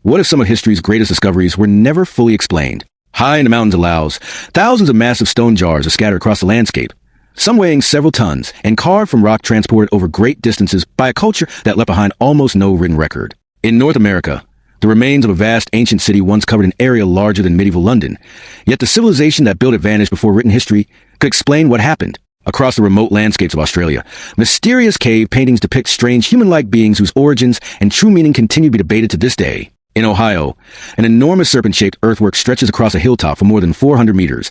What if some of history's greatest discoveries were never fully explained? High in the mountains of Laos, thousands of massive stone jars are scattered across the landscape, some weighing several tons and carved from rock transported over great distances by a culture that left behind almost no written record. In North America, the remains of a vast ancient city once covered an area larger than medieval London. Yet the civilization that built it vanished before written history could explain what happened. Across the remote landscapes of Australia, mysterious cave paintings depict strange human-like beings whose origins and true meaning continue to be debated to this day. In Ohio, an enormous serpent-shaped earthwork stretches across a hilltop for more than 400 meters,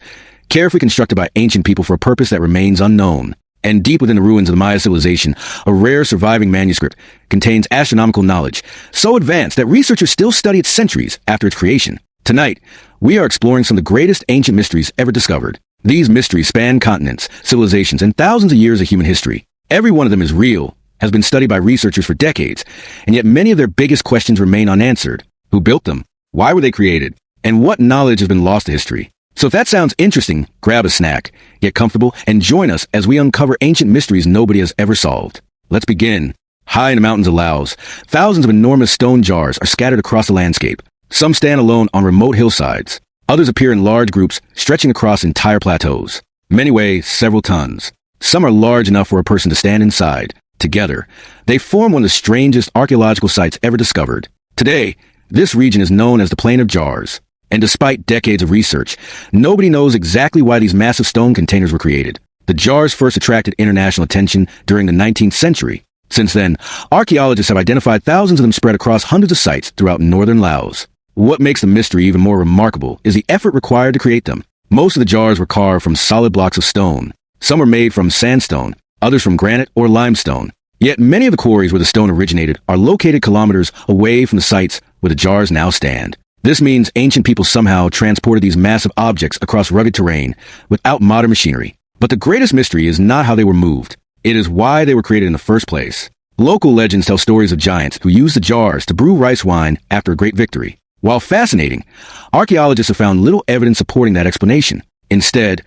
carefully constructed by ancient people for a purpose that remains unknown. And deep within the ruins of the Maya civilization, a rare surviving manuscript contains astronomical knowledge, so advanced that researchers still study it centuries after its creation. Tonight, we are exploring some of the greatest ancient mysteries ever discovered. These mysteries span continents, civilizations, and thousands of years of human history. Every one of them is real, has been studied by researchers for decades, and yet many of their biggest questions remain unanswered. Who built them? Why were they created? And what knowledge has been lost to history? So if that sounds interesting, grab a snack, get comfortable, and join us as we uncover ancient mysteries nobody has ever solved. Let's begin. High in the mountains of Laos, thousands of enormous stone jars are scattered across the landscape. Some stand alone on remote hillsides. Others appear in large groups, stretching across entire plateaus. Many weigh several tons. Some are large enough for a person to stand inside. Together, they form one of the strangest archaeological sites ever discovered. Today, this region is known as the Plain of Jars. And despite decades of research, nobody knows exactly why these massive stone containers were created. The jars first attracted international attention during the 19th century. Since then, archaeologists have identified thousands of them spread across hundreds of sites throughout northern Laos. What makes the mystery even more remarkable is the effort required to create them. Most of the jars were carved from solid blocks of stone. Some were made from sandstone, others from granite or limestone. Yet many of the quarries where the stone originated are located kilometers away from the sites where the jars now stand. This means ancient people somehow transported these massive objects across rugged terrain without modern machinery. But the greatest mystery is not how they were moved. It is why they were created in the first place. Local legends tell stories of giants who used the jars to brew rice wine after a great victory. While fascinating, archaeologists have found little evidence supporting that explanation. Instead,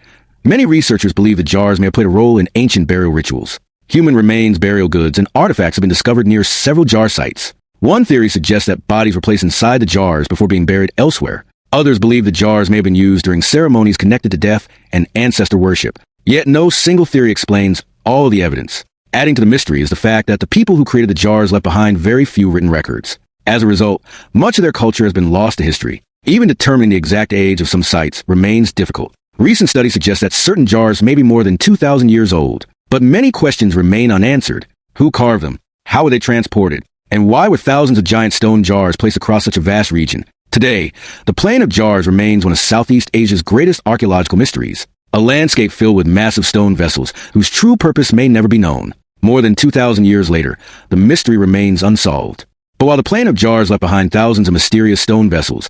many researchers believe the jars may have played a role in ancient burial rituals. Human remains, burial goods, and artifacts have been discovered near several jar sites. One theory suggests that bodies were placed inside the jars before being buried elsewhere. Others believe the jars may have been used during ceremonies connected to death and ancestor worship. Yet no single theory explains all of the evidence. Adding to the mystery is the fact that the people who created the jars left behind very few written records. As a result, much of their culture has been lost to history. Even determining the exact age of some sites remains difficult. Recent studies suggest that certain jars may be more than 2,000 years old. But many questions remain unanswered. Who carved them? How were they transported? And why were thousands of giant stone jars placed across such a vast region? Today, the Plain of Jars remains one of Southeast Asia's greatest archaeological mysteries. A landscape filled with massive stone vessels whose true purpose may never be known. More than 2,000 years later, the mystery remains unsolved. But while the Plain of Jars left behind thousands of mysterious stone vessels,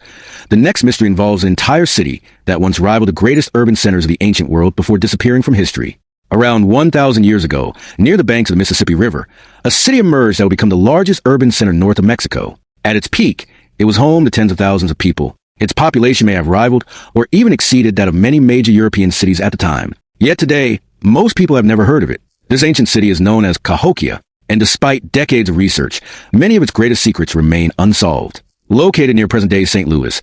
the next mystery involves an entire city that once rivaled the greatest urban centers of the ancient world before disappearing from history. Around 1,000 years ago, near the banks of the Mississippi River, a city emerged that would become the largest urban center north of Mexico. At its peak, it was home to tens of thousands of people. Its population may have rivaled or even exceeded that of many major European cities at the time. Yet today, most people have never heard of it. This ancient city is known as Cahokia, and despite decades of research, many of its greatest secrets remain unsolved. Located near present-day St. Louis,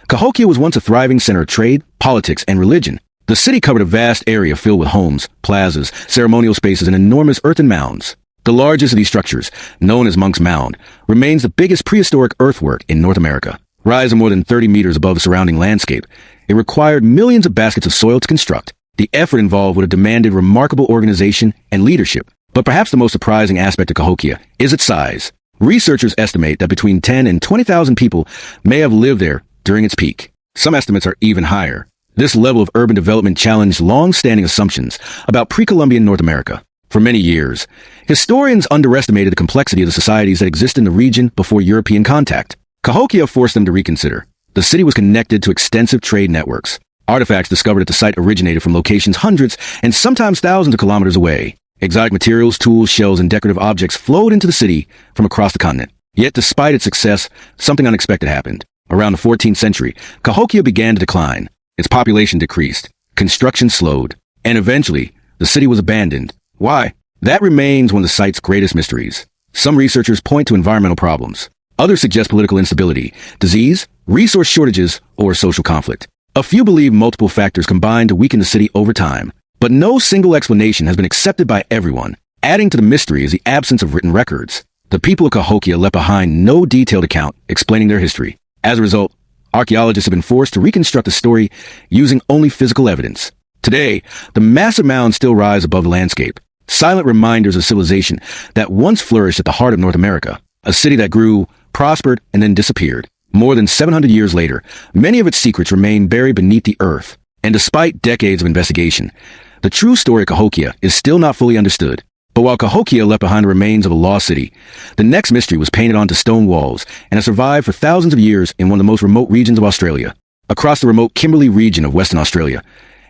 Cahokia was once a thriving center of trade, politics, and religion. The city covered a vast area filled with homes, plazas, ceremonial spaces, and enormous earthen mounds. The largest of these structures, known as Monk's Mound, remains the biggest prehistoric earthwork in North America. Rising more than 30 meters above the surrounding landscape, it required millions of baskets of soil to construct. The effort involved would have demanded remarkable organization and leadership. But perhaps the most surprising aspect of Cahokia is its size. Researchers estimate that between 10 and 20,000 people may have lived there during its peak. Some estimates are even higher. This level of urban development challenged long-standing assumptions about pre-Columbian North America. For many years, historians underestimated the complexity of the societies that existed in the region before European contact. Cahokia forced them to reconsider. The city was connected to extensive trade networks. Artifacts discovered at the site originated from locations hundreds and sometimes thousands of kilometers away. Exotic materials, tools, shells, and decorative objects flowed into the city from across the continent. Yet despite its success, something unexpected happened. Around the 14th century, Cahokia began to decline. Its population decreased, construction slowed, and eventually, the city was abandoned. Why? That remains one of the site's greatest mysteries. Some researchers point to environmental problems. Others suggest political instability, disease, resource shortages, or social conflict. A few believe multiple factors combined to weaken the city over time, but no single explanation has been accepted by everyone. Adding to the mystery is the absence of written records. The people of Cahokia left behind no detailed account explaining their history. As a result, archaeologists have been forced to reconstruct the story using only physical evidence. Today, the massive mounds still rise above the landscape, silent reminders of civilization that once flourished at the heart of North America, a city that grew, prospered, and then disappeared. More than 700 years later, many of its secrets remain buried beneath the earth, and despite decades of investigation, the true story of Cahokia is still not fully understood. But while Cahokia left behind the remains of a lost city, the next mystery was painted onto stone walls and has survived for thousands of years in one of the most remote regions of Australia. Across the remote Kimberley region of Western Australia,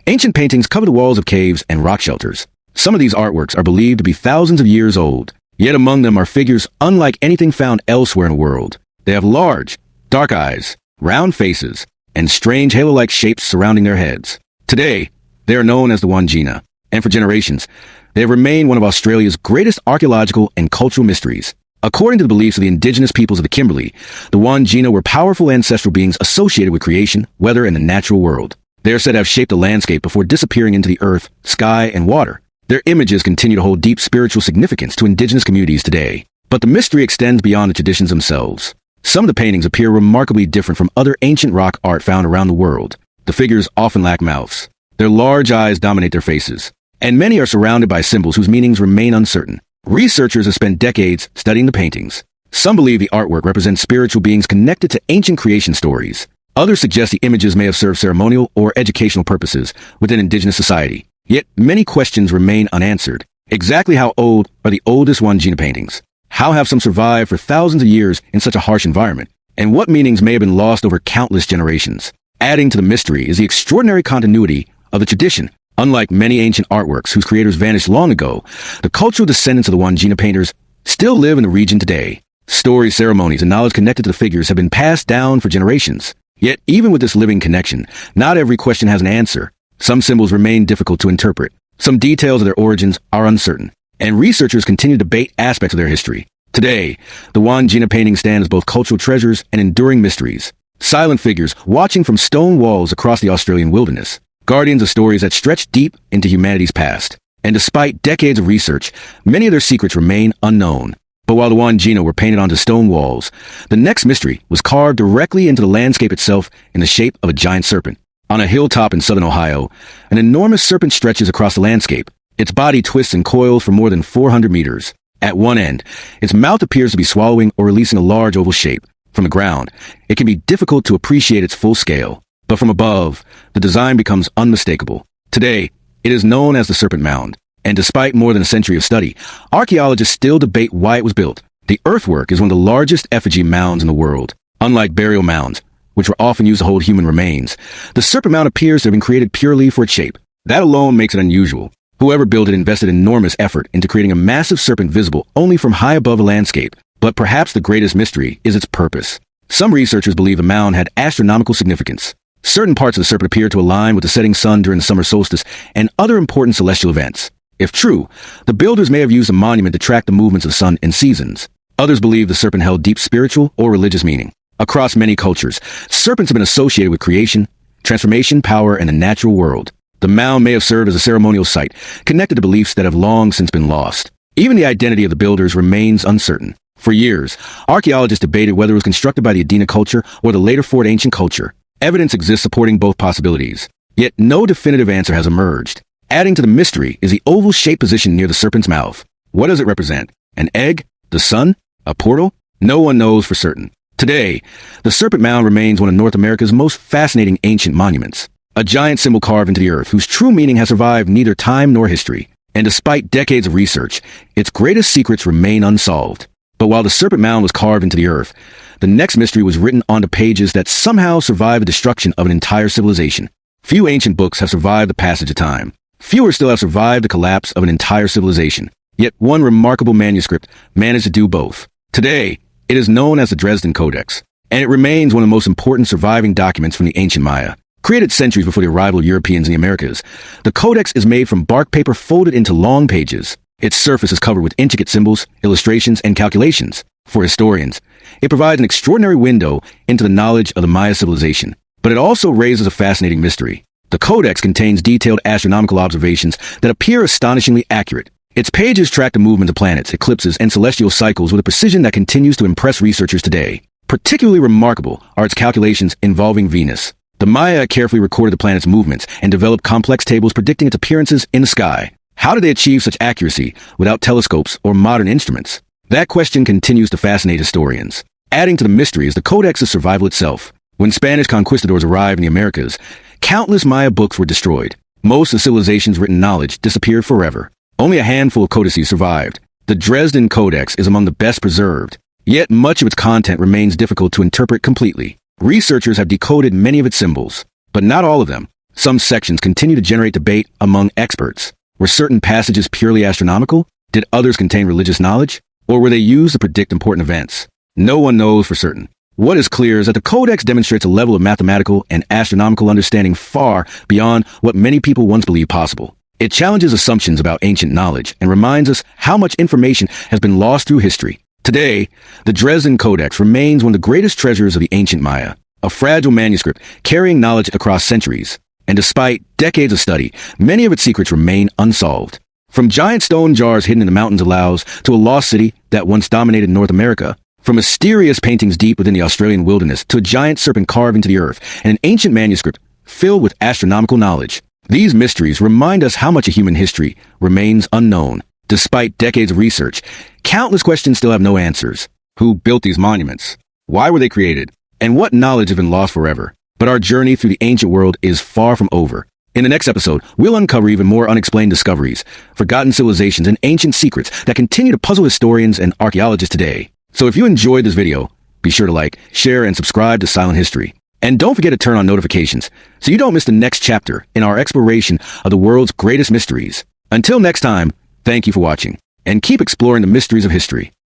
ancient paintings cover the walls of caves and rock shelters. Some of these artworks are believed to be thousands of years old, yet among them are figures unlike anything found elsewhere in the world. They have large, dark eyes, round faces, and strange halo-like shapes surrounding their heads. Today, they are known as the Wandjina, and for generations, they have remained one of Australia's greatest archaeological and cultural mysteries. According to the beliefs of the indigenous peoples of the Kimberley, the Wandjina were powerful ancestral beings associated with creation, weather, and the natural world. They are said to have shaped the landscape before disappearing into the earth, sky, and water. Their images continue to hold deep spiritual significance to indigenous communities today. But the mystery extends beyond the traditions themselves. Some of the paintings appear remarkably different from other ancient rock art found around the world. The figures often lack mouths. Their large eyes dominate their faces, and many are surrounded by symbols whose meanings remain uncertain. Researchers have spent decades studying the paintings. Some believe the artwork represents spiritual beings connected to ancient creation stories. Others suggest the images may have served ceremonial or educational purposes within indigenous society. Yet many questions remain unanswered. Exactly how old are the oldest Wandjina paintings? How have some survived for thousands of years in such a harsh environment? And what meanings may have been lost over countless generations? Adding to the mystery is the extraordinary continuity of the tradition. Unlike many ancient artworks whose creators vanished long ago, the cultural descendants of the Wandjina painters still live in the region today. Stories, ceremonies, and knowledge connected to the figures have been passed down for generations. Yet, even with this living connection, not every question has an answer. Some symbols remain difficult to interpret. Some details of their origins are uncertain, and researchers continue to debate aspects of their history. Today, the Wandjina paintings stand as both cultural treasures and enduring mysteries. Silent figures watching from stone walls across the Australian wilderness. Guardians of stories that stretch deep into humanity's past. And despite decades of research, many of their secrets remain unknown. But while the Wandjina were painted onto stone walls, the next mystery was carved directly into the landscape itself in the shape of a giant serpent. On a hilltop in southern Ohio, an enormous serpent stretches across the landscape. Its body twists and coils for more than 400 meters. At one end, its mouth appears to be swallowing or releasing a large oval shape. From the ground, it can be difficult to appreciate its full scale. But from above, the design becomes unmistakable. Today, it is known as the Serpent Mound. And despite more than a century of study, archaeologists still debate why it was built. The earthwork is one of the largest effigy mounds in the world. Unlike burial mounds, which were often used to hold human remains, the Serpent Mound appears to have been created purely for its shape. That alone makes it unusual. Whoever built it invested enormous effort into creating a massive serpent visible only from high above the landscape. But perhaps the greatest mystery is its purpose. Some researchers believe the mound had astronomical significance. Certain parts of the serpent appear to align with the setting sun during the summer solstice and other important celestial events. If true, the builders may have used the monument to track the movements of the sun and seasons. Others believe the serpent held deep spiritual or religious meaning. Across many cultures, serpents have been associated with creation, transformation, power, and the natural world. The mound may have served as a ceremonial site, connected to beliefs that have long since been lost. Even the identity of the builders remains uncertain. For years, archaeologists debated whether it was constructed by the Adena culture or the later Fort Ancient culture. Evidence exists supporting both possibilities, yet no definitive answer has emerged. Adding to the mystery is the oval shape positioned near the serpent's mouth. What does it represent? An egg? The sun? A portal? No one knows for certain. Today, the Serpent Mound remains one of North America's most fascinating ancient monuments. A giant symbol carved into the earth whose true meaning has survived neither time nor history. And despite decades of research, its greatest secrets remain unsolved. But while the Serpent Mound was carved into the earth, the next mystery was written onto pages that somehow survived the destruction of an entire civilization. Few ancient books have survived the passage of time. Fewer still have survived the collapse of an entire civilization. Yet one remarkable manuscript managed to do both. Today, it is known as the Dresden Codex, and it remains one of the most important surviving documents from the ancient Maya. Created centuries before the arrival of Europeans in the Americas, the codex is made from bark paper folded into long pages. Its surface is covered with intricate symbols, illustrations, and calculations. For historians, It provides an extraordinary window into the knowledge of the Maya civilization. But it also raises a fascinating mystery. The Codex contains detailed astronomical observations that appear astonishingly accurate. Its pages track the movement of planets, eclipses, and celestial cycles with a precision that continues to impress researchers today. Particularly remarkable are its calculations involving Venus. The Maya carefully recorded the planet's movements and developed complex tables predicting its appearances in the sky. How did they achieve such accuracy without telescopes or modern instruments? That question continues to fascinate historians. Adding to the mystery is the Codex's survival itself. When Spanish conquistadors arrived in the Americas, countless Maya books were destroyed. Most of civilization's written knowledge disappeared forever. Only a handful of codices survived. The Dresden Codex is among the best preserved, yet much of its content remains difficult to interpret completely. Researchers have decoded many of its symbols, but not all of them. Some sections continue to generate debate among experts. Were certain passages purely astronomical? Did others contain religious knowledge? Or were they used to predict important events? No one knows for certain. What is clear is that the Codex demonstrates a level of mathematical and astronomical understanding far beyond what many people once believed possible. It challenges assumptions about ancient knowledge and reminds us how much information has been lost through history. Today, the Dresden Codex remains one of the greatest treasures of the ancient Maya, a fragile manuscript carrying knowledge across centuries. And despite decades of study, many of its secrets remain unsolved. From giant stone jars hidden in the mountains of Laos to a lost city that once dominated North America, from mysterious paintings deep within the Australian wilderness to a giant serpent carved into the earth and an ancient manuscript filled with astronomical knowledge. These mysteries remind us how much of human history remains unknown. Despite decades of research, countless questions still have no answers. Who built these monuments? Why were they created? And what knowledge has been lost forever? But our journey through the ancient world is far from over. In the next episode, we'll uncover even more unexplained discoveries, forgotten civilizations, and ancient secrets that continue to puzzle historians and archaeologists today. So if you enjoyed this video, be sure to like, share, and subscribe to Silent History. And don't forget to turn on notifications so you don't miss the next chapter in our exploration of the world's greatest mysteries. Until next time, thank you for watching, and keep exploring the mysteries of history.